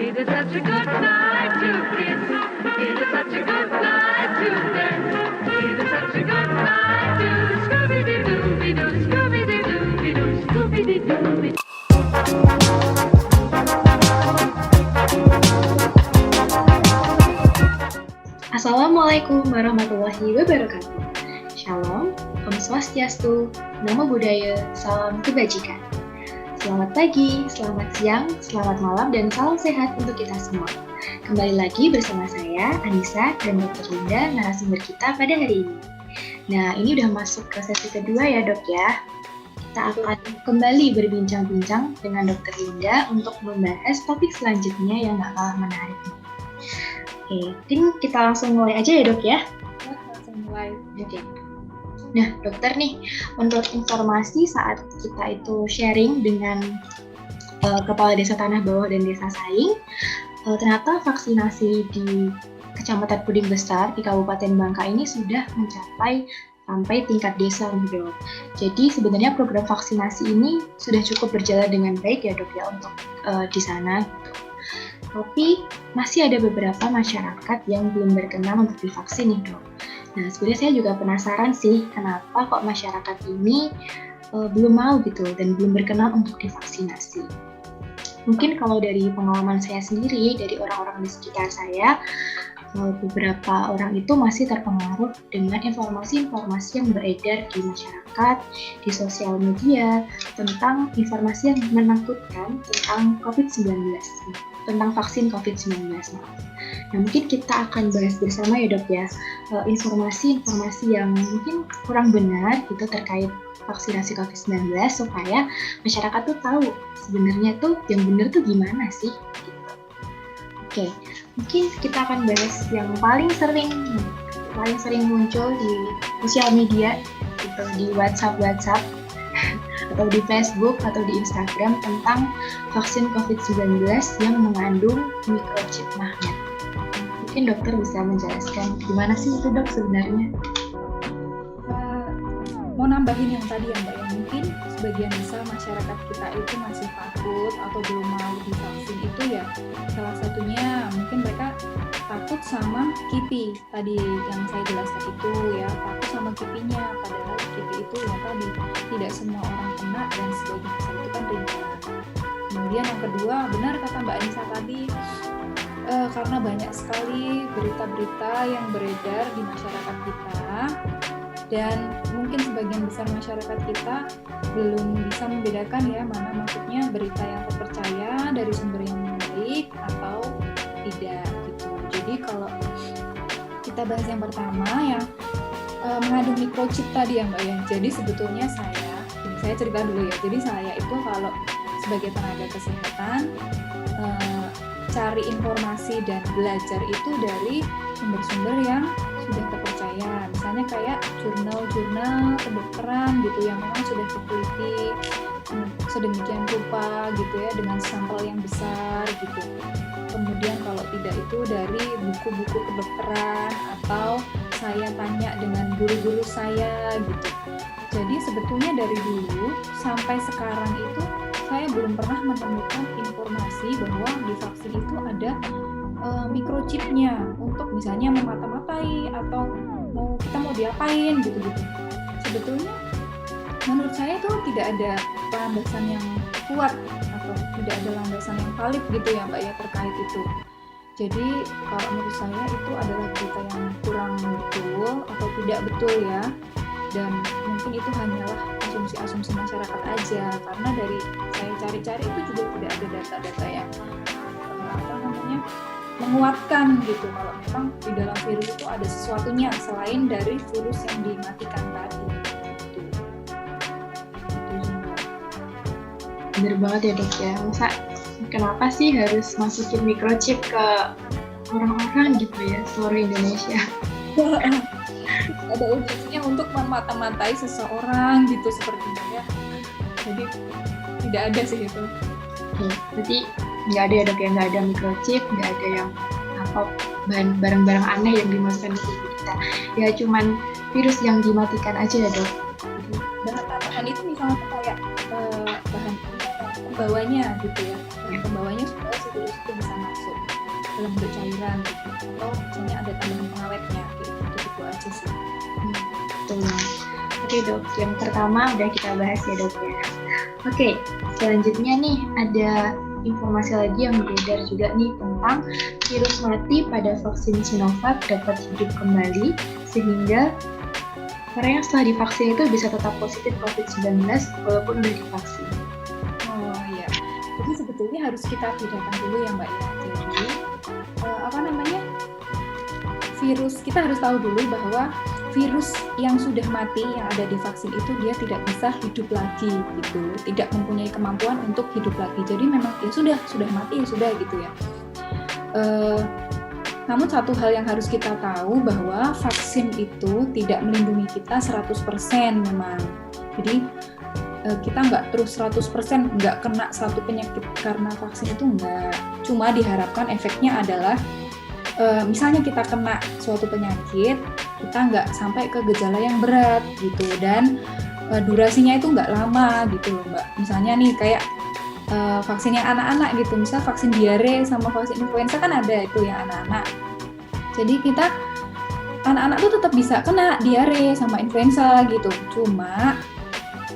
It is such a good night to kiss. It is such a good night to dance. It is such a good night to Scooby-Doo, Scooby-Doo, Scooby-Doo. Assalamualaikum warahmatullahi wabarakatuh. Shalom, Om Swastiastu, Namo Buddhaya, Salam Kebajikan. Selamat pagi, selamat siang, selamat malam, dan salam sehat untuk kita semua. Kembali lagi bersama saya, Anissa, dan Dr. Linda, narasumber kita pada hari ini. Nah, ini udah masuk ke sesi kedua ya dok ya. Kita akan kembali berbincang-bincang dengan Dr. Linda untuk membahas topik selanjutnya yang gak kalah menarik. Oke, mungkin kita langsung mulai aja ya dok ya? Langsung mulai. Oke. Nah dokter nih, menurut informasi saat kita itu sharing dengan Kepala Desa Tanah Bawah dan Desa Saing, ternyata vaksinasi di Kecamatan Puding Besar di Kabupaten Bangka ini sudah mencapai sampai tingkat desa nih dok. Jadi sebenarnya program vaksinasi ini sudah cukup berjalan dengan baik ya dok ya untuk di sana gitu. Tapi masih ada beberapa masyarakat yang belum berkenan untuk divaksin nih dok. Nah sebenarnya saya juga penasaran sih kenapa kok masyarakat ini belum mau gitu dan belum berkenan untuk divaksinasi. Mungkin kalau dari pengalaman saya sendiri, dari orang-orang di sekitar saya, beberapa orang itu masih terpengaruh dengan informasi-informasi yang beredar di masyarakat, di sosial media, tentang informasi yang menakutkan tentang COVID-19, tentang vaksin COVID-19. Nah, mungkin kita akan bahas bersama ya dok ya, informasi-informasi yang mungkin kurang benar gitu terkait vaksinasi COVID-19 supaya masyarakat tuh tahu sebenarnya tuh yang benar tuh gimana sih gitu. Oke, mungkin kita akan bahas yang paling sering muncul di sosial media gitu, di WhatsApp atau di Facebook atau di Instagram tentang vaksin COVID-19 yang mengandung microchip magnet. Mungkin dokter bisa menjelaskan gimana sih itu dok sebenarnya? Mau nambahin yang tadi ya Mbak ya, mungkin sebagian besar masyarakat kita itu masih takut atau belum mau divaksin itu ya salah satunya mungkin mereka takut sama kipi tadi yang saya jelaskan itu ya, takut sama kipinya, padahal kipi itu ya tadi tidak semua orang kena dan sebagian besar itu kan ringan. Kemudian yang kedua, benar kata Mbak Anissa tadi, karena banyak sekali berita-berita yang beredar di masyarakat kita dan mungkin sebagian besar masyarakat kita belum bisa membedakan ya mana maksudnya berita yang terpercaya dari sumber yang baik atau tidak gitu. Jadi kalau kita bahas yang pertama yang mengandung microchip tadi ya Mbak ya. Jadi sebetulnya saya cerita dulu ya. Jadi saya itu kalau sebagai tenaga kesehatan cari informasi dan belajar itu dari sumber-sumber yang sudah terpercaya, misalnya kayak jurnal-jurnal kedokteran gitu yang memang sudah diteliti sedemikian rupa gitu ya dengan sampel yang besar gitu. Kemudian kalau tidak itu dari buku-buku kedokteran atau saya tanya dengan guru-guru saya gitu. Jadi sebetulnya dari dulu sampai sekarang itu saya belum pernah menemukan informasi bahwa di vaksin itu ada microchipnya untuk misalnya memata-matai atau kita mau diapain gitu-gitu. Sebetulnya menurut saya itu tidak ada landasan yang kuat atau tidak ada landasan yang valid gitu ya Mbak ya terkait itu. Jadi kalau menurut saya itu adalah berita yang kurang betul atau tidak betul ya, dan mungkin itu hanyalah asumsi-asumsi masyarakat aja, karena dari saya cari-cari itu juga tidak ada data-data yang menguatkan gitu kalau memang di dalam virus itu ada sesuatunya selain dari virus yang dimatikan tadi gitu. Bener banget ya dok ya, masa kenapa sih harus masukin microchip ke orang-orang gitu ya seluruh Indonesia? Ada urgensinya untuk memata-matai seseorang gitu sepertinya ya. Jadi tidak ada sih itu. Berarti nggak ada ya dok ya, nggak ada microchip, nggak ada yang barang-barang aneh yang dimasukkan ke tubuh kita. Ya cuman virus yang dimatikan aja ya dok. Bahan itu misalnya kayak bahan pembawanya gitu ya. Pembawanya supaya si virus itu bisa masuk. dalam bentuk cairan gitu. Atau misalnya ada tambahan pengawetnya gitu aja sih. Betul banget. Oke dok, yang pertama udah kita bahas ya dok ya. Oke, selanjutnya nih ada informasi lagi yang beredar juga nih tentang virus mati pada vaksin Sinovac dapat hidup kembali sehingga orang yang setelah divaksin itu bisa tetap positif COVID-19 walaupun udah divaksin. Oh iya, jadi sebetulnya harus kita bedakan dulu ya Mbak ya. Jadi virus, kita harus tahu dulu bahwa virus yang sudah mati yang ada di vaksin itu dia tidak bisa hidup lagi gitu, tidak mempunyai kemampuan untuk hidup lagi. Jadi memang ya sudah mati ya sudah gitu ya. Namun satu hal yang harus kita tahu bahwa vaksin itu tidak melindungi kita 100% memang. Jadi kita nggak terus 100% nggak kena satu penyakit karena vaksin itu nggak. Cuma diharapkan efeknya adalah misalnya kita kena suatu penyakit, kita nggak sampai ke gejala yang berat gitu, dan durasinya itu nggak lama gitu loh Mbak. Misalnya nih kayak vaksin yang anak-anak gitu, misal vaksin diare sama vaksin influenza kan ada itu yang anak-anak. Jadi kita anak-anak tuh tetap bisa kena diare sama influenza gitu, cuma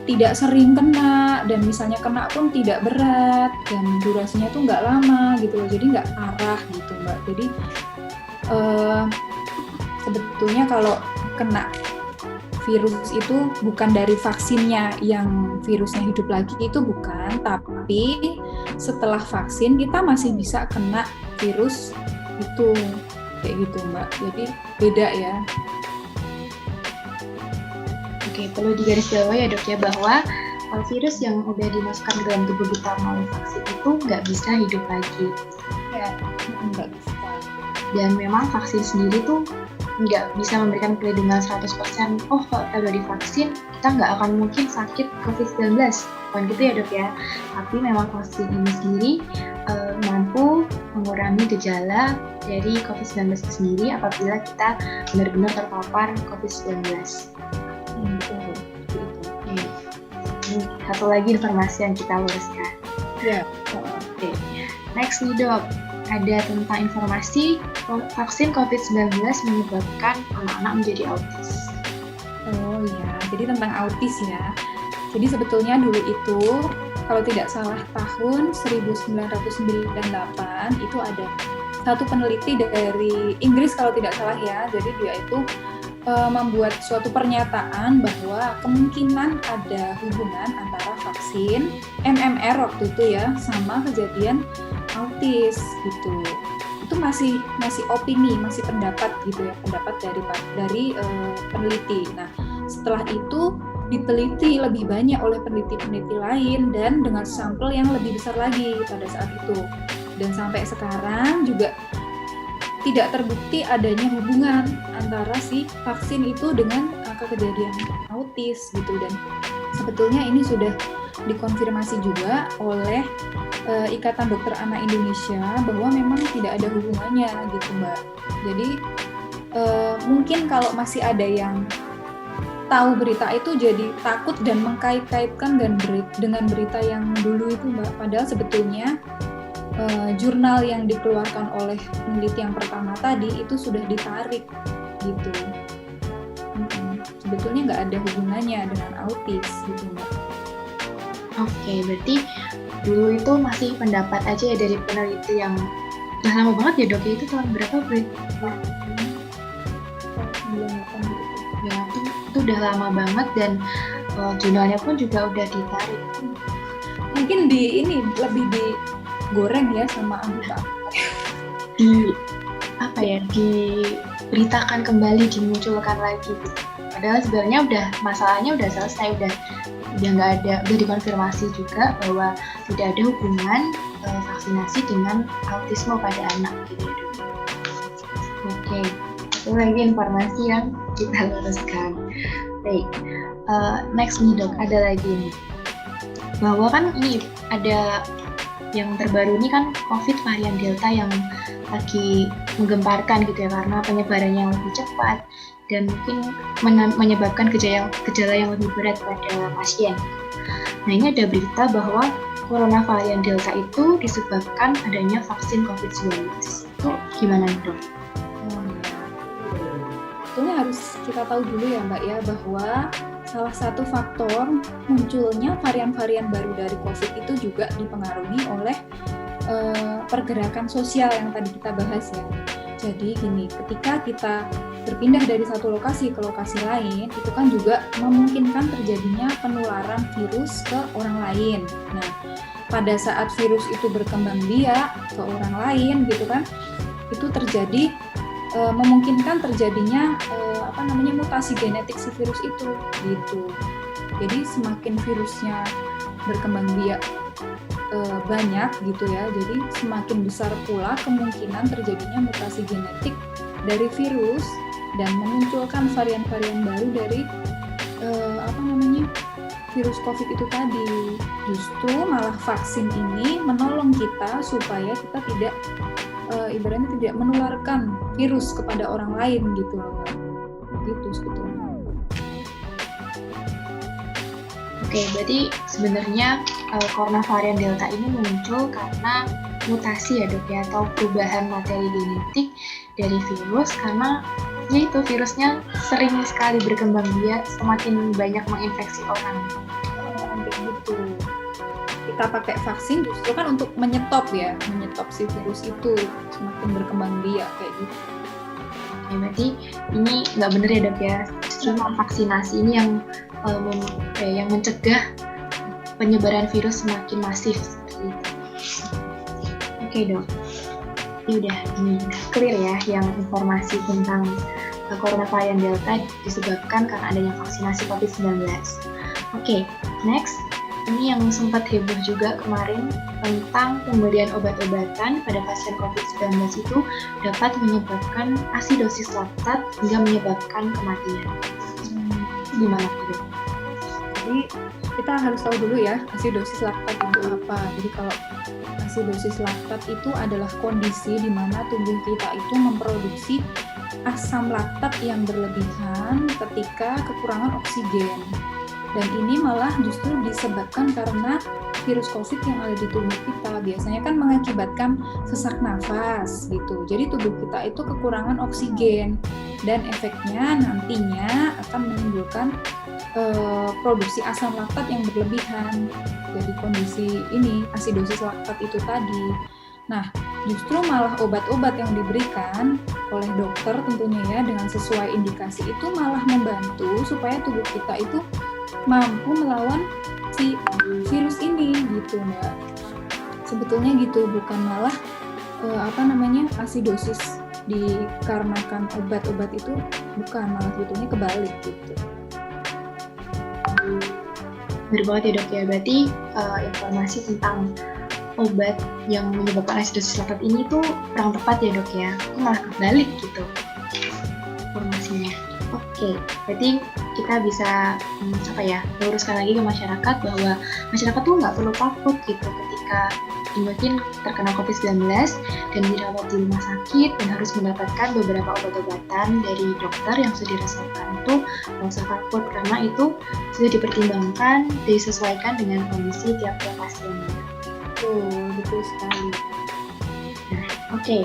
tidak sering kena, dan misalnya kena pun tidak berat dan durasinya tuh nggak lama gitu loh, jadi nggak parah gitu Mbak. Jadi sebetulnya kalau kena virus itu bukan dari vaksinnya yang virusnya hidup lagi, itu bukan, tapi setelah vaksin kita masih bisa kena virus itu kayak gitu Mbak. Jadi beda ya. Oke, perlu digarisbawahi ya dok ya bahwa virus yang udah dimasukkan ke dalam tubuh kita melalui vaksin itu nggak bisa hidup lagi. Ya, nggak bisa. Dan memang vaksin sendiri tuh nggak bisa memberikan perlindungan 100%. Oh, kalau kita udah divaksin, kita nggak akan mungkin sakit COVID-19. Bukan gitu ya dok ya. Tapi memang vaksin ini sendiri mampu mengurangi gejala dari COVID-19 itu sendiri apabila kita benar-benar terpapar COVID-19. Satu lagi informasi yang kita luruskan. Ya. Oke. Next nih dok, ada tentang informasi vaksin COVID-19 menyebabkan anak-anak menjadi autis. Oh iya, jadi tentang autis ya. Jadi sebetulnya dulu itu, kalau tidak salah tahun 1998 itu ada satu peneliti dari Inggris kalau tidak salah ya. Jadi dia itu membuat suatu pernyataan bahwa kemungkinan ada hubungan antara vaksin MMR waktu itu ya sama kejadian autis gitu. Itu masih opini, masih pendapat gitu ya, pendapat dari peneliti. Nah, setelah itu diteliti lebih banyak oleh peneliti-peneliti lain dan dengan sampel yang lebih besar lagi pada saat itu. Dan sampai sekarang juga tidak terbukti adanya hubungan antara si vaksin itu dengan angka kejadian autis gitu. Dan sebetulnya ini sudah dikonfirmasi juga oleh Ikatan Dokter Anak Indonesia bahwa memang tidak ada hubungannya gitu Mbak. Jadi mungkin kalau masih ada yang tahu berita itu jadi takut dan mengkait-kaitkan dengan berita yang dulu itu Mbak. Padahal sebetulnya jurnal yang dikeluarkan oleh peneliti yang pertama tadi itu sudah ditarik gitu. Sebetulnya nggak ada hubungannya dengan autis gitu Mbak. Oke, berarti dulu itu masih pendapat aja ya dari peneliti yang udah lama banget ya dok, itu tahun berapa berita? 98 gitu. Ya, itu udah lama banget dan jurnalnya pun juga udah ditarik. Mungkin lebih digoreng ya sama anggota. Diberitakan kembali, dimunculkan lagi gitu. Padahal sebenarnya masalahnya udah selesai, udah dikonfirmasi juga bahwa tidak ada hubungan vaksinasi dengan autisme pada anak gitu. Oke, itu lagi informasi yang kita luruskan. Baik, next nih dok, ada lagi nih bahwa kan ini ada yang terbaru ini kan COVID varian Delta yang lagi menggemparkan gitu ya, karena penyebarannya yang lebih cepat dan mungkin menyebabkan gejala yang lebih berat pada pasien. Nah, ini ada berita bahwa corona varian Delta itu disebabkan adanya vaksin COVID-19. Itu gimana nih, Dok? Sebetulnya harus kita tahu dulu ya Mbak ya, bahwa salah satu faktor munculnya varian-varian baru dari COVID itu juga dipengaruhi oleh pergerakan sosial yang tadi kita bahas ya. Jadi gini, ketika kita berpindah dari satu lokasi ke lokasi lain, itu kan juga memungkinkan terjadinya penularan virus ke orang lain. Nah, pada saat virus itu berkembang biak ke orang lain gitu kan, itu terjadi memungkinkan terjadinya mutasi genetik si virus itu gitu. Jadi semakin virusnya berkembang biak banyak gitu ya, jadi semakin besar pula kemungkinan terjadinya mutasi genetik dari virus dan memunculkan varian-varian baru dari virus COVID itu tadi. Justru malah vaksin ini menolong kita supaya kita tidak ibaratnya tidak menularkan virus kepada orang lain gitu loh. Gitu sebetulnya. Oke, berarti sebenarnya corona varian Delta ini muncul karena mutasi ya, Dok ya, atau perubahan materi genetik dari virus, karena yaitu virusnya sering sekali berkembang biak, semakin banyak menginfeksi orang. Gitu. Kita pakai vaksin justru kan untuk menyetop si virus itu semakin berkembang biak kayak gitu. Oke, berarti ini nggak benar ya, Dok ya, justru vaksinasi ini yang mencegah penyebaran virus semakin masif seperti itu. Oke, Dok. Ini udah clear ya yang informasi tentang corona varian Delta disebabkan karena adanya vaksinasi COVID-19. Oke, next. Ini yang sempat heboh juga kemarin tentang pemberian obat-obatan pada pasien COVID-19 itu dapat menyebabkan asidosis laktat hingga menyebabkan kematian. Gimana, Dok? Jadi kita harus tahu dulu ya asidosis laktat itu apa. Jadi kalau asidosis laktat itu adalah kondisi di mana tubuh kita itu memproduksi asam laktat yang berlebihan ketika kekurangan oksigen. Dan ini malah justru disebabkan karena virus COVID yang ada di tubuh kita. Biasanya kan mengakibatkan sesak nafas gitu. Jadi tubuh kita itu kekurangan oksigen dan efeknya nantinya akan menimbulkan produksi asam laktat yang berlebihan. Jadi kondisi ini asidosis laktat itu tadi. Nah, justru malah obat-obat yang diberikan oleh dokter tentunya ya dengan sesuai indikasi itu malah membantu supaya tubuh kita itu mampu melawan si virus ini gitu Mbak. Sebetulnya gitu, bukan malah asidosis dikarenakan obat-obat itu, bukan, malah sebetulnya kebalik gitu. Benar banget ya, Dok ya. Berarti informasi tentang obat yang menyebabkan asidosis laktat ini tuh kurang tepat ya, Dok ya. Itu malah kebalik gitu informasinya. Oke, berarti kita bisa luruskan lagi ke masyarakat bahwa masyarakat tuh nggak perlu takut gitu ketika mungkin terkena COVID-19 dan dirawat di rumah sakit dan harus mendapatkan beberapa obat-obatan dari dokter yang sudah dirasakan. Itu nggak usah takut karena itu sudah dipertimbangkan, disesuaikan dengan kondisi tiap-tiap pasiennya. Betul sekali. Nah, oke.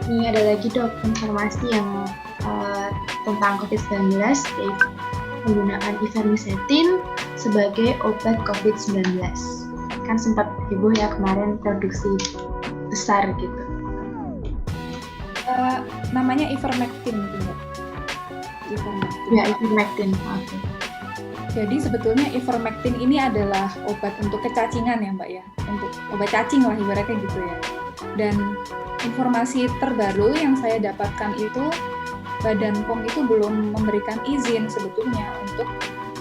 Ini ada lagi, Dok, informasi yang tentang COVID-19, yaitu penggunaan ivermectin sebagai obat COVID-19. Kan sempat heboh ya kemarin produksi besar gitu. Namanya ivermectin gitu Mbak. Ya, ivermectin. Okay. Jadi sebetulnya ivermectin ini adalah obat untuk kecacingan ya Mbak ya. Untuk obat cacing lah ibaratnya gitu ya. Dan informasi terbaru yang saya dapatkan itu Badan POM itu belum memberikan izin sebetulnya untuk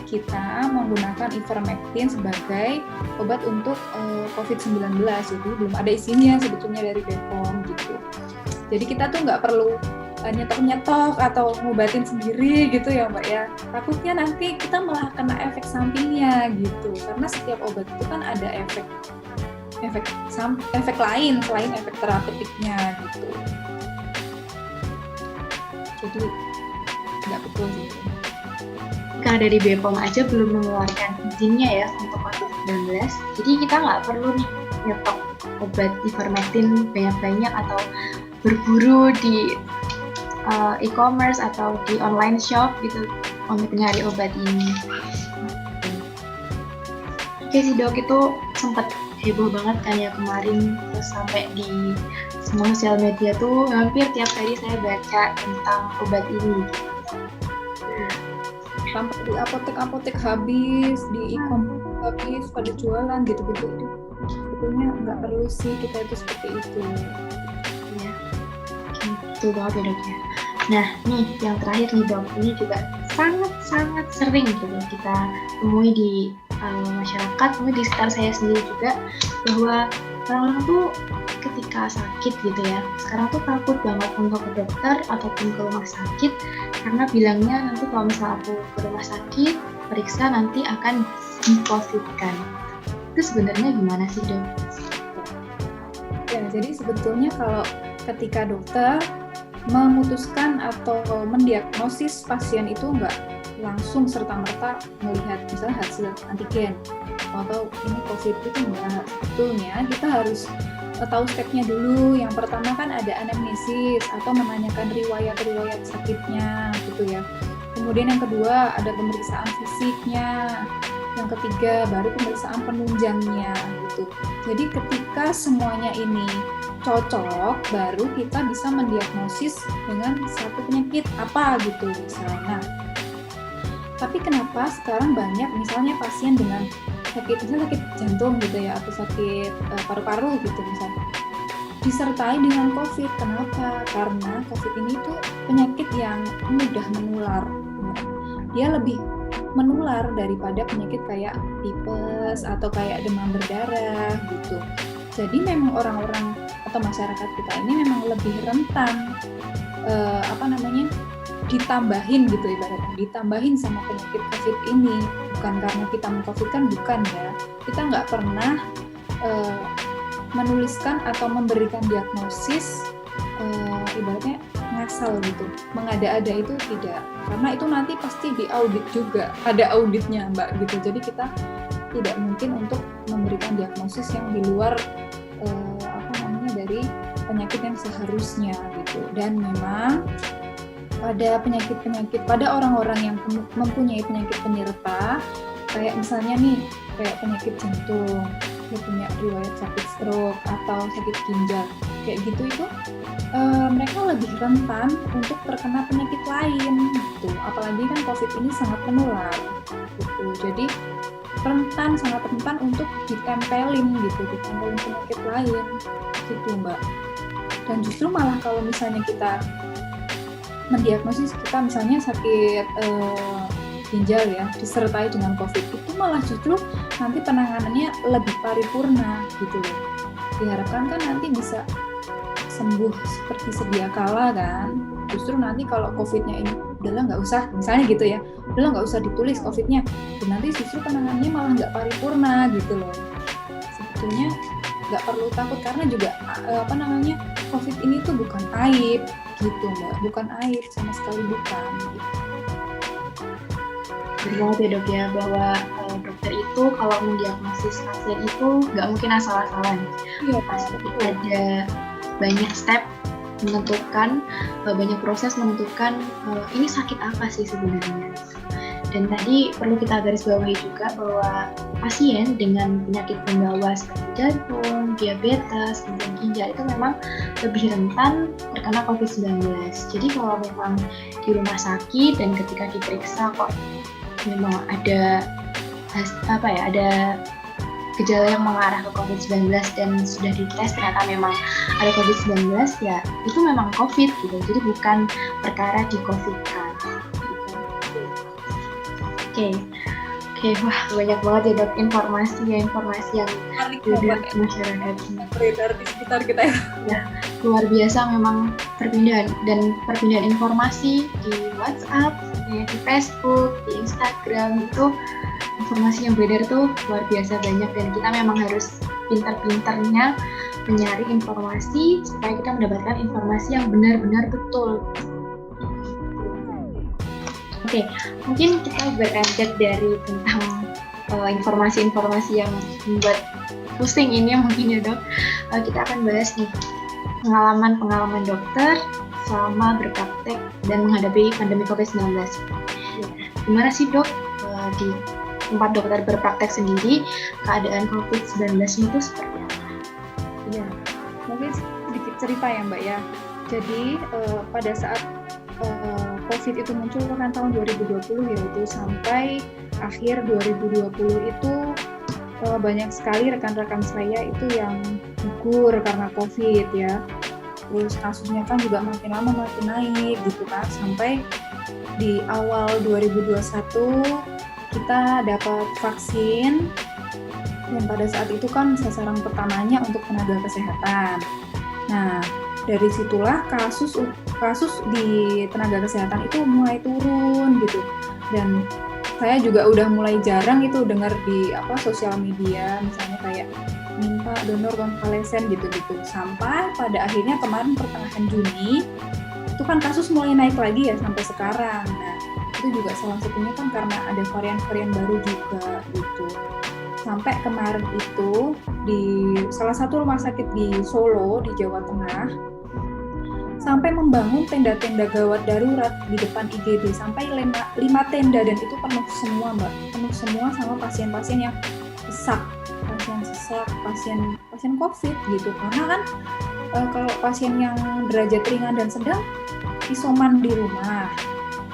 kita menggunakan ivermectin sebagai obat untuk COVID-19. Jadi belum ada izinnya sebetulnya dari BPOM gitu. Jadi kita tuh nggak perlu nyetok-nyetok atau ngobatin sendiri gitu ya Mbak ya. Takutnya nanti kita malah kena efek sampingnya gitu. Karena setiap obat itu kan ada efek lain selain efek terapeutiknya gitu. Jadi nggak betul sih. Karena dari BPOM aja belum mengeluarkan izinnya ya untuk COVID-19, jadi kita nggak perlu nih nyetok obat ivermectin banyak-banyak atau berburu di e-commerce atau di online shop gitu untuk mencari obat ini. Oke sih dok, itu sempat heboh banget kan ya kemarin, terus sampai di semua sosial media tuh hampir tiap hari saya baca tentang obat ini. Sampai di apotek habis, di e-commerce habis pada jualan gitu-gitu. Itu sebetulnya nggak perlu sih kita itu seperti itu. Ya, gitu banget ya dok ya. Nah nih yang terakhir nih dok, ini juga sangat sering gitu kita temui di masyarakat, temui di sekitar saya sendiri juga, bahwa orang-orang tuh ketika sakit gitu ya, sekarang tuh takut banget untuk ke dokter ataupun ke rumah sakit, karena bilangnya nanti kalau misal aku ke rumah sakit periksa nanti akan di-COVID-kan. Itu sebenarnya gimana sih dok? Ya, jadi sebetulnya kalau ketika dokter memutuskan atau mendiagnosis pasien itu nggak langsung serta-merta melihat misalnya hasil antigen atau ini COVID itu enggak. Sebetulnya kita harus tahu stepnya dulu. Yang pertama kan ada anamnesis atau menanyakan riwayat sakitnya gitu ya. Kemudian yang kedua ada pemeriksaan fisiknya. Yang ketiga baru pemeriksaan penunjangnya gitu. Jadi ketika semuanya ini cocok, baru kita bisa mendiagnosis dengan satu penyakit apa gitu misalnya. Tapi kenapa sekarang banyak misalnya pasien dengan sakit jantung gitu ya, atau sakit paru-paru gitu misalnya, disertai dengan COVID. Kenapa? Karena COVID ini tuh penyakit yang mudah menular. Dia lebih menular daripada penyakit kayak tipes atau kayak demam berdarah gitu. Jadi memang orang-orang atau masyarakat kita ini memang lebih rentan ditambahin gitu ibaratnya, ditambahin sama penyakit COVID ini. Bukan karena kita meng-COVID kan, bukan ya. Kita nggak pernah menuliskan atau memberikan diagnosis ibaratnya ngasal gitu, mengada-ada itu tidak. Karena itu nanti pasti diaudit juga, ada auditnya mbak gitu. Jadi kita tidak mungkin untuk memberikan diagnosis yang di luar dari penyakit yang seharusnya gitu. Dan memang pada penyakit-penyakit, pada orang-orang yang mempunyai penyakit penyerta, kayak misalnya nih, kayak penyakit jantung, dia punya riwayat sakit stroke atau sakit ginjal, kayak gitu itu mereka lebih rentan untuk terkena penyakit lain gitu. Apalagi kan COVID ini sangat menular gitu. Jadi sangat rentan untuk ditempelin penyakit lain gitu mbak. Dan justru malah kalau misalnya kita mendiagnosis kita misalnya sakit ginjal ya, disertai dengan COVID, itu malah justru nanti penanganannya lebih paripurna gitu loh. Diharapkan kan nanti bisa sembuh seperti sedia kala kan. Justru nanti kalau COVID-nya ini udahlah nggak usah, misalnya gitu ya, udahlah nggak usah ditulis COVID-nya, dan nanti justru penanganannya malah nggak paripurna gitu loh. Sebetulnya nggak perlu takut, karena juga COVID ini tuh bukan aib gitu mbak, bukan aib sama sekali, bukan gitu. Benar banget ya dok ya, bahwa dokter itu kalau mendiagnosis pasien itu nggak mungkin asal-asalan. Iya, pasti ada banyak step menentukan, banyak proses menentukan ini sakit apa sih sebenarnya. Dan tadi perlu kita garis bawahi juga bahwa pasien dengan penyakit pembawa seperti jantung, diabetes, kemudian ginjal itu memang lebih rentan terkena COVID-19. Jadi kalau memang di rumah sakit dan ketika diperiksa kok memang ada gejala yang mengarah ke COVID-19 dan sudah dites ternyata memang ada COVID-19, ya itu memang COVID gitu. Jadi bukan perkara di COVID-kan. Oke, wah banyak banget ya dok informasi yang beredar di masyarakat, beredar di sekitar kita ya. Luar biasa memang perpindahan informasi di WhatsApp, di Facebook, di Instagram, itu informasi yang beredar tuh luar biasa banyak, dan kita memang harus pintar-pintarnya menyaring informasi supaya kita mendapatkan informasi yang benar-benar betul. Oke, mungkin kita beranjak dari tentang informasi-informasi yang membuat pusing ini mungkin ya dok. Kita akan bahas nih pengalaman dokter selama berpraktek dan menghadapi pandemi COVID-19. Gimana sih dok, di tempat dokter berpraktek sendiri, keadaan COVID-19 itu seperti apa? Ya, mungkin sedikit cerita ya Mbak ya. Jadi pada saat COVID itu muncul kan tahun 2020 yaitu sampai akhir 2020 itu banyak sekali rekan-rekan saya itu yang gugur karena COVID ya. Terus kasusnya kan juga makin lama makin naik gitu kan, sampai di awal 2021 kita dapat vaksin, dan pada saat itu kan sasaran pertamanya untuk tenaga kesehatan. Nah, dari situlah kasus di tenaga kesehatan itu mulai turun gitu, dan saya juga udah mulai jarang itu dengar di sosial media misalnya kayak minta donor konvalesen gitu-gitu, sampai pada akhirnya kemarin pertengahan Juni itu kan kasus mulai naik lagi ya sampai sekarang. Nah, itu juga salah satunya kan karena ada varian-varian baru juga gitu. Sampai kemarin itu di salah satu rumah sakit di Solo di Jawa Tengah sampai membangun tenda-tenda gawat darurat di depan IGD sampai 5 tenda, dan itu penuh semua Mbak, penuh semua sama pasien-pasien yang sesak, pasien COVID gitu. Karena kan kalau pasien yang derajat ringan dan sedang isoman di rumah,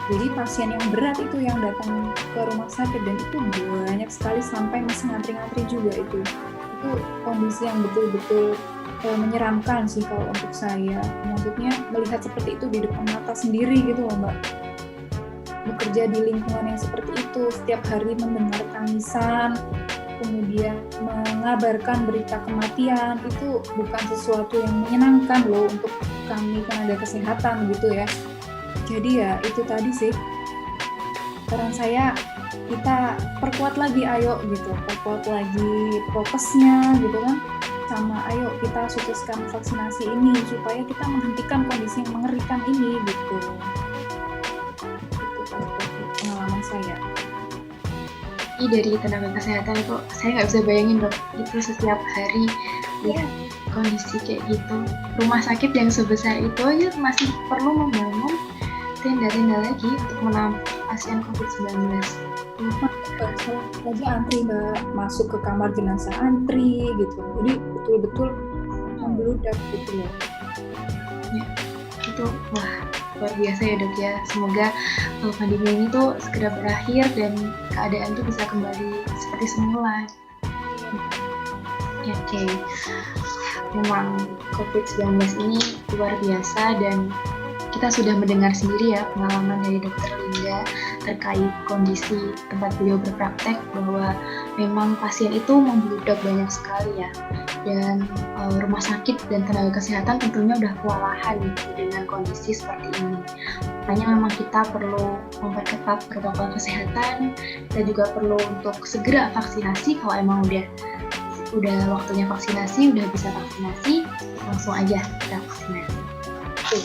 jadi pasien yang berat itu yang datang ke rumah sakit, dan itu banyak sekali sampai masih ngantri-ngantri juga. Itu kondisi yang betul-betul menyeramkan sih kalau untuk saya. Maksudnya melihat seperti itu di depan mata sendiri gitu loh Mbak. Bekerja di lingkungan yang seperti itu, setiap hari mendengar tangisan, kemudian mengabarkan berita kematian, itu bukan sesuatu yang menyenangkan loh untuk kami tenaga kesehatan gitu ya. Jadi ya itu tadi sih, saran saya, kita perkuat lagi, ayo gitu, perkuat lagi prokesnya gitu kan, sama ayo kita sukseskan vaksinasi ini supaya kita menghentikan kondisi yang mengerikan ini gitu. Itu pengalaman saya. Dari tenaga kesehatan itu saya nggak bisa bayangin dok, itu setiap hari lihat kondisi kayak gitu. Rumah sakit yang sebesar itu aja masih perlu membangun tenda-tenda lagi untuk menampung pasien COVID-19. Saja antri Mbak, masuk ke kamar jenazah antri gitu, jadi betul-betul membludak gitu loh. Ya, itu wah luar biasa ya dok ya. Semoga pandemi ini tuh segera berakhir dan keadaan tuh bisa kembali seperti semula. Ya, oke. Memang COVID-19 ini luar biasa, dan kita sudah mendengar sendiri ya pengalaman dari Dr. Linda terkait kondisi tempat beliau berpraktek, bahwa memang pasien itu membludak banyak sekali ya, dan rumah sakit dan tenaga kesehatan tentunya udah kewalahan dengan kondisi seperti ini. Makanya memang kita perlu memperketat protokol kesehatan, dan juga perlu untuk segera vaksinasi. Kalau emang udah waktunya vaksinasi, udah bisa vaksinasi, langsung aja kita vaksinasi.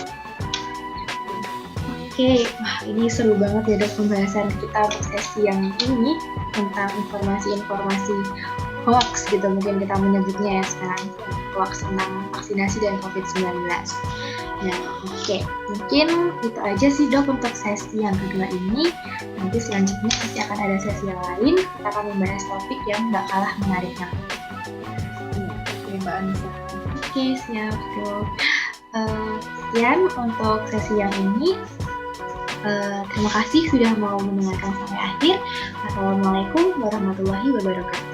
Oke, wah ini seru banget ya dok pembahasan kita untuk sesi yang ini tentang informasi-informasi hoax gitu mungkin kita menyebutnya ya sekarang, hoax tentang vaksinasi dan COVID-19. Nah, oke, mungkin itu aja sih dok untuk sesi yang kedua ini. Nanti selanjutnya pasti akan ada sesi yang lain, kita akan membahas topik yang gak kalah menariknya. Oke Mbak Anissa. Oke, siap dok. Sekian untuk sesi yang ini. Terima kasih sudah mau mendengarkan sampai akhir. Assalamualaikum warahmatullahi wabarakatuh.